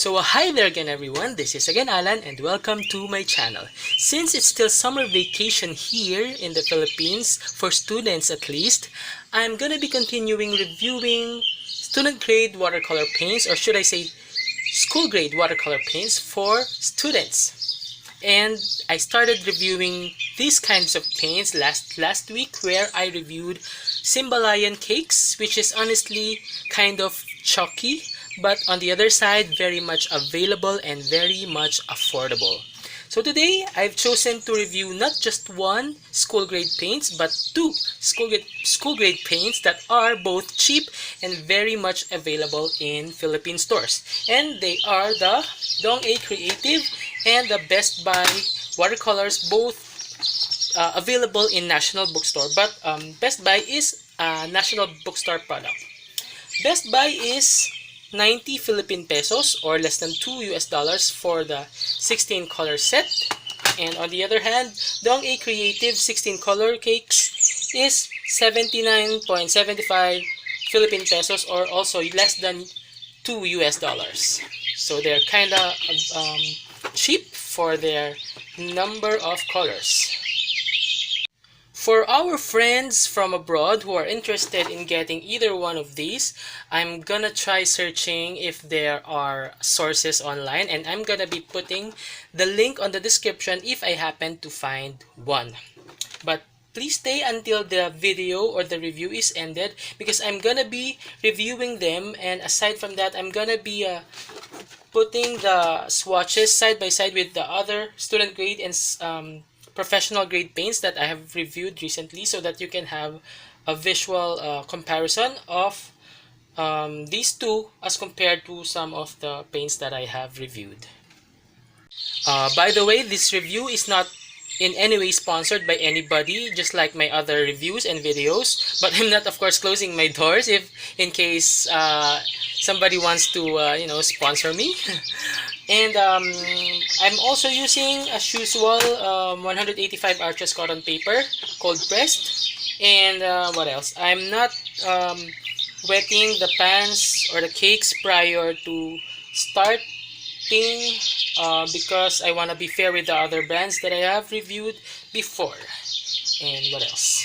So hi there again everyone, this is again Alan and welcome to my channel. Since it's still summer vacation here in the Philippines, for students at least, I'm gonna be continuing reviewing student grade watercolor paints, or should I say school grade watercolor paints for students. And I started reviewing these kinds of paints last week, where I reviewed Symbolion cakes, which is honestly kind of chalky, but on the other side very much available and very much affordable. So today I've chosen to review not just one school grade paints, but two school grade paints that are both cheap and very much available in Philippine stores. And they are the Dong-A Creative and the Best Buy watercolors, both available in National Bookstore. But Best Buy is a National Bookstore product. Best Buy is 90 Philippine pesos, or less than $2 for the 16 color set. And on the other hand, Dong-A Creative 16 color cakes is 79.75 Philippine pesos, or also less than $2. So they're kind of cheap for their number of colors. For our friends from abroad who are interested in getting either one of these, I'm gonna try searching if there are sources online, and I'm gonna be putting the link on the description if I happen to find one. But please stay until the video or the review is ended, because I'm gonna be reviewing them, and aside from that, I'm gonna be putting the swatches side by side with the other student grade and professional grade paints that I have reviewed recently, so that you can have a visual comparison of these two as compared to some of the paints that I have reviewed. By the way, this review is not in any way sponsored by anybody, just like my other reviews and videos, but I'm not, of course, closing my doors if in case somebody wants to sponsor me. And I'm also using, as usual, 185 arches cotton paper, cold pressed. And what else? I'm not wetting the pans or the cakes prior to starting, because I want to be fair with the other brands that I have reviewed before. And what else?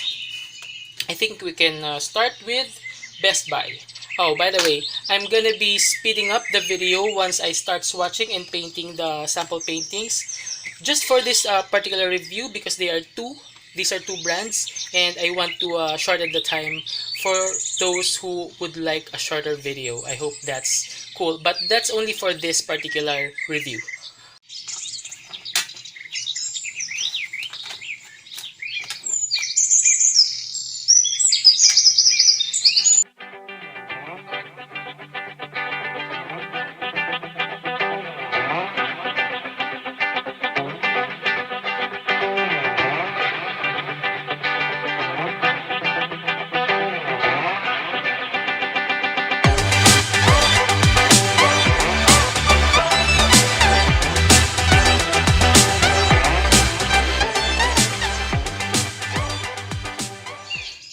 I think we can start with Best Buy. Oh, by the way, I'm gonna be speeding up the video once I start swatching and painting the sample paintings, just for this particular review, because these are two brands, and I want to shorten the time for those who would like a shorter video. I hope that's cool, but that's only for this particular review.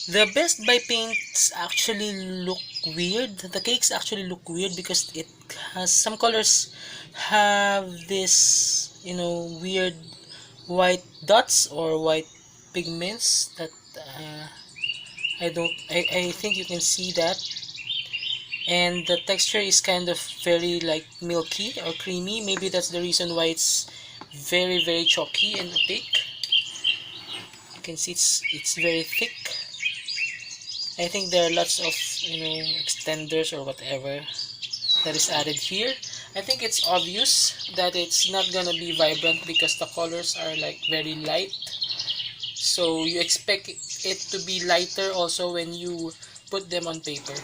The Best Buy paints actually look weird. The cakes actually look weird because it has some colors have this, weird white dots or white pigments that I think you can see that. And the texture is kind of very like milky or creamy. Maybe that's the reason why it's very, very chalky and opaque. You can see it's very thick. I think there are lots of extenders or whatever that is added here. I think it's obvious that it's not gonna be vibrant because the colors are like very light, so you expect it to be lighter also when you put them on paper.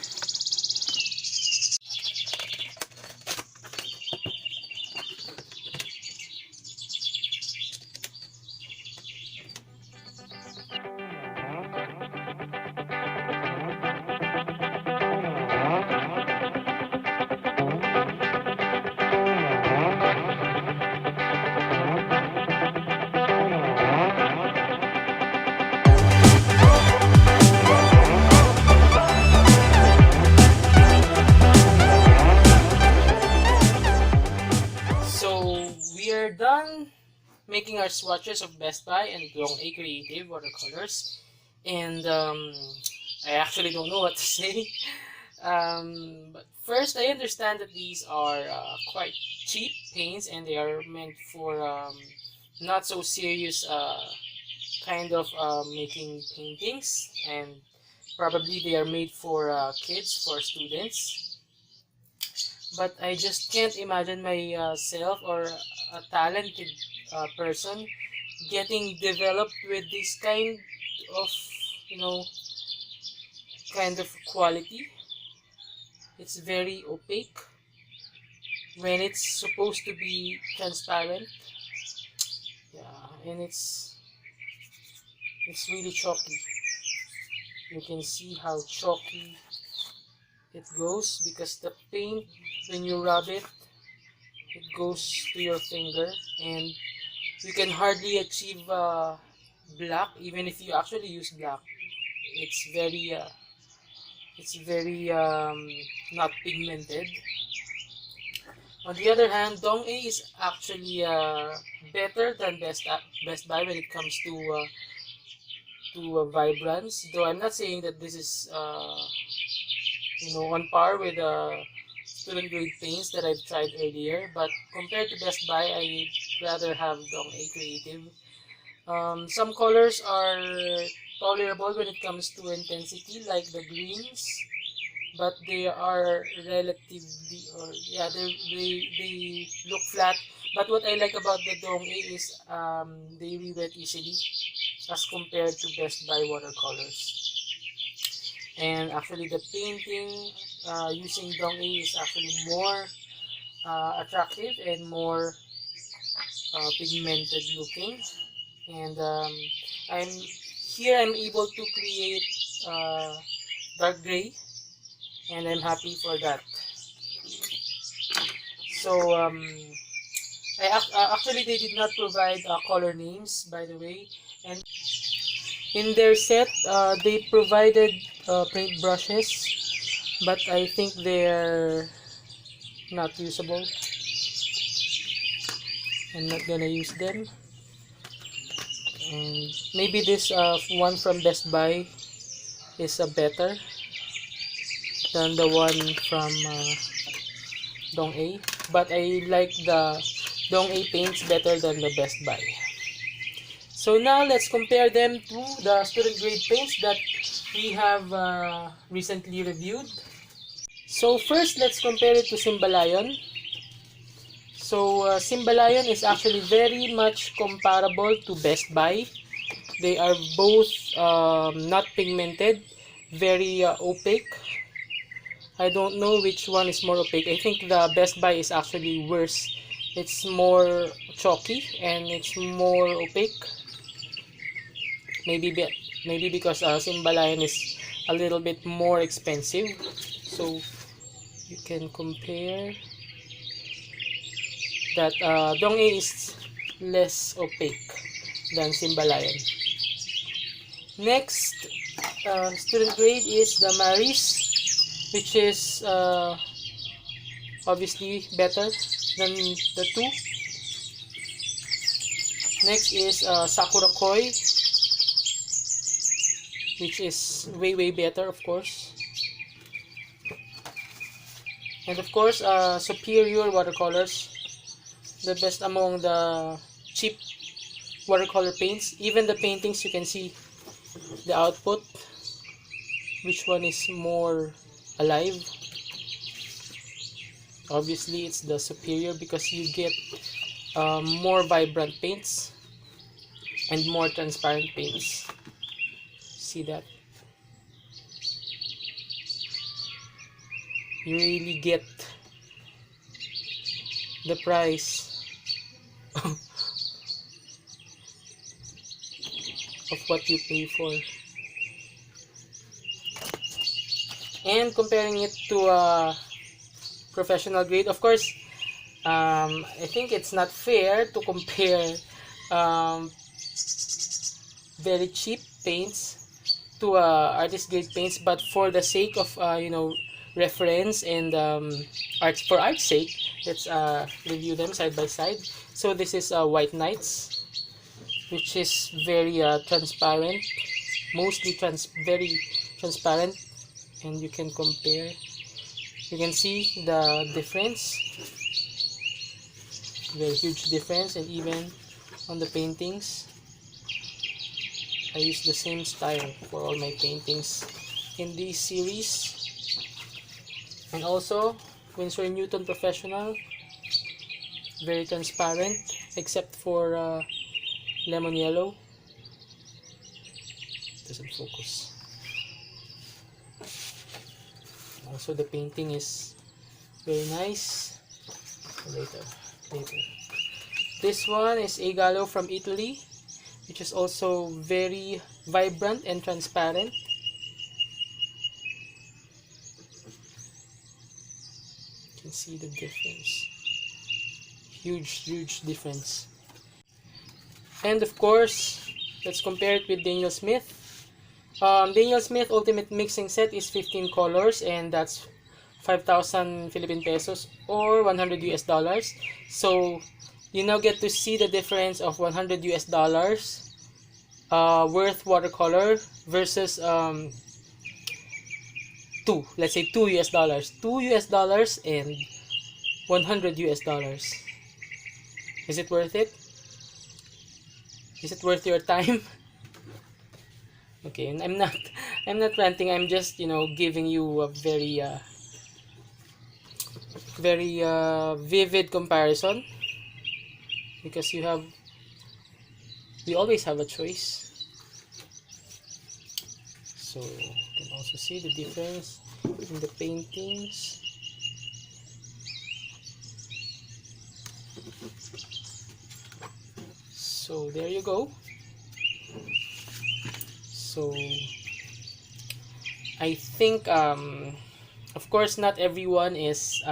are done making our swatches of Best Buy and Dong A Creative watercolors, and I actually don't know what to say. But first, I understand that these are quite cheap paints and they are meant for not so serious kind of making paintings, and probably they are made for kids, for students. But I just can't imagine myself or a talented person getting developed with this of you know kind of quality. It's very opaque when it's supposed to be transparent. Yeah, and it's really chalky. You can see how chalky it goes because the paint, when you rub it, it goes to your finger, and you can hardly achieve black even if you actually use black. It's very not pigmented. On the other hand, Dong A is actually better than Best Buy when it comes to vibrance. Though I'm not saying that this is on par with student grade paints that I've tried earlier, but compared to Best Buy, I'd rather have Dong A Creative. Some colors are tolerable when it comes to intensity, like the greens, but they are relatively, or yeah, they look flat. But what I like about the Dong A is they re-wet easily as compared to Best Buy watercolors. And actually the painting using Dong A is actually more attractive and more pigmented looking. And I'm able to create dark gray, and I'm happy for that. So actually they did not provide color names, by the way, and in their set they provided paint brushes, but I think they're not usable. I'm not gonna use them. And maybe this one from Best Buy is better than the one from Dong A, but I like the Dong A paints better than the Best Buy. So now let's compare them to the student grade paints that we have recently reviewed. So first, let's compare it to Simbalayon. So Simbalayon is actually very much comparable to Best Buy. They are both not pigmented, very opaque. I don't know which one is more opaque. I think the Best Buy is actually worse. It's more chalky and it's more opaque. Maybe because Simbalayon is a little bit more expensive. So you can compare that Dong A is less opaque than Simbalayon. Next student grade is the Maris, which is obviously better than the two. Next is Sakura Koi, which is way better, of course. And of course, Superior watercolors, the best among the cheap watercolor paints. Even the paintings, you can see the output, which one is more alive. Obviously it's the Superior because you get more vibrant paints and more transparent paints. See that? You really get the price of what you pay for. And comparing it to a professional grade, of course, I think it's not fair to compare very cheap paints to artist grade paints, but for the sake of reference and for art's sake, Let's review them side by side. So this is White Knights, which is very transparent, mostly very transparent, and you can compare. You can see the difference, very huge difference, and even on the paintings, I use the same style for all my paintings in this series. And also Winsor & Newton Professional, very transparent except for lemon yellow. Doesn't focus. Also the painting is very nice. Later. This one is A Gallo from Italy, which is also very vibrant and transparent. You can see the difference. Huge difference. And of course, let's compare it with Daniel Smith. Daniel Smith Ultimate Mixing Set is 15 colors, and that's 5,000 Philippine pesos or 100 US dollars. So you now get to see the difference of 100 US dollars worth watercolor versus let's say 2 US dollars. 2 US dollars and 100 US dollars. Is it worth it? Is it worth your time? Okay, and I'm not ranting. I'm just, giving you a very vivid comparison, because we always have a choice. So you can also see the difference in the paintings. So there you go. So I think of course not everyone is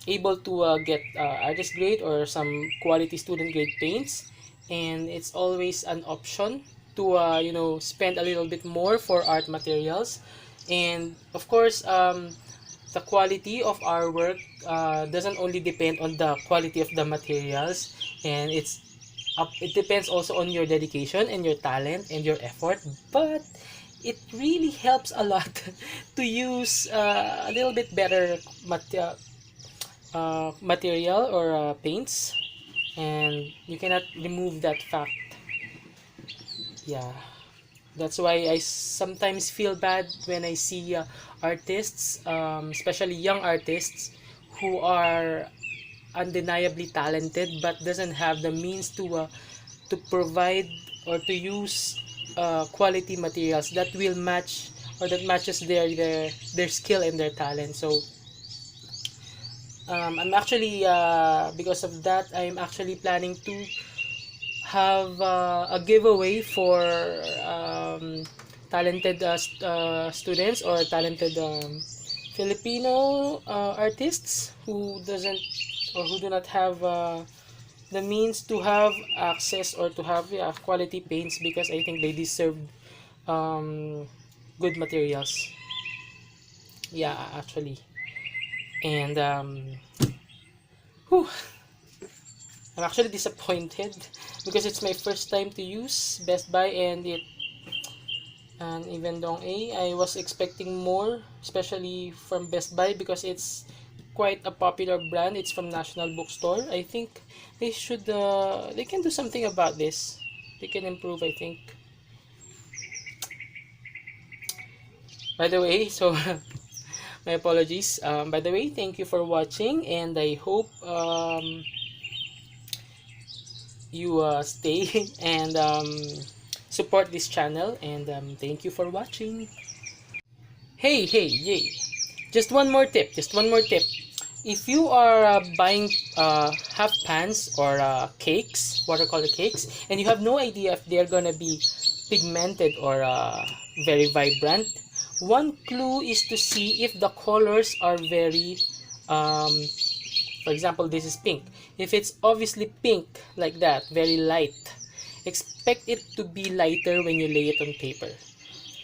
able to get artist grade or some quality student grade paints, and it's always an option to spend a little bit more for art materials. And of course the quality of our work doesn't only depend on the quality of the materials, and it depends also on your dedication and your talent and your effort, but it really helps a lot to use a little bit better material or paints, and you cannot remove that fact. Yeah, that's why I sometimes feel bad when I see artists, especially young artists, who are undeniably talented but doesn't have the means to provide or to use quality materials that will match or that matches their skill and their talent. So I'm actually because of that, I'm actually planning to have a giveaway for talented students or talented Filipino artists who do not have the means to have access or to have quality paints, because I think they deserve good materials. Yeah, actually. And whew, I'm actually disappointed because it's my first time to use Best Buy, and even Dong A, I was expecting more, especially from Best Buy, because it's quite a popular brand. It's from National Bookstore. I think they can do something about this. They can improve, I think. By the way, so my apologies. By the way, thank you for watching, and I hope you stay and support this channel, and thank you for watching. Hey, yay! Just one more tip. If you are buying half pans or cakes, watercolor cakes, and you have no idea if they're gonna be pigmented or very vibrant, one clue is to see if the colors are very for example, this is pink. If it's obviously pink like that, very light, expect it to be lighter when you lay it on paper.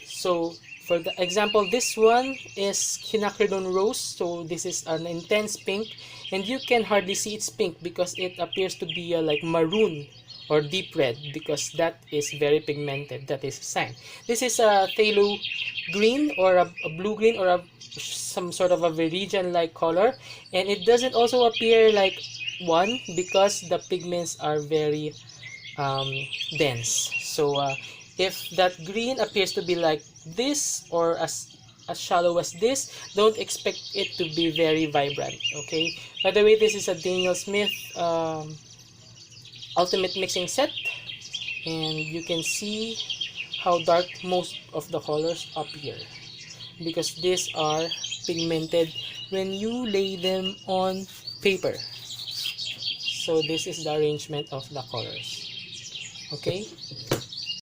So For the example, this one is quinacridone rose, so this is an intense pink, and you can hardly see it's pink because it appears to be like maroon or deep red, because that is very pigmented. That is a sign. This is a phthalo green or a blue green or some sort of a viridian like color, and it doesn't also appear like one because the pigments are very dense. So if that green appears to be like this or as shallow as this, don't expect it to be very vibrant. Okay, by the way, this is a Daniel Smith ultimate mixing set, and you can see how dark most of the colors appear because these are pigmented when you lay them on paper. So this is the arrangement of the colors. Okay,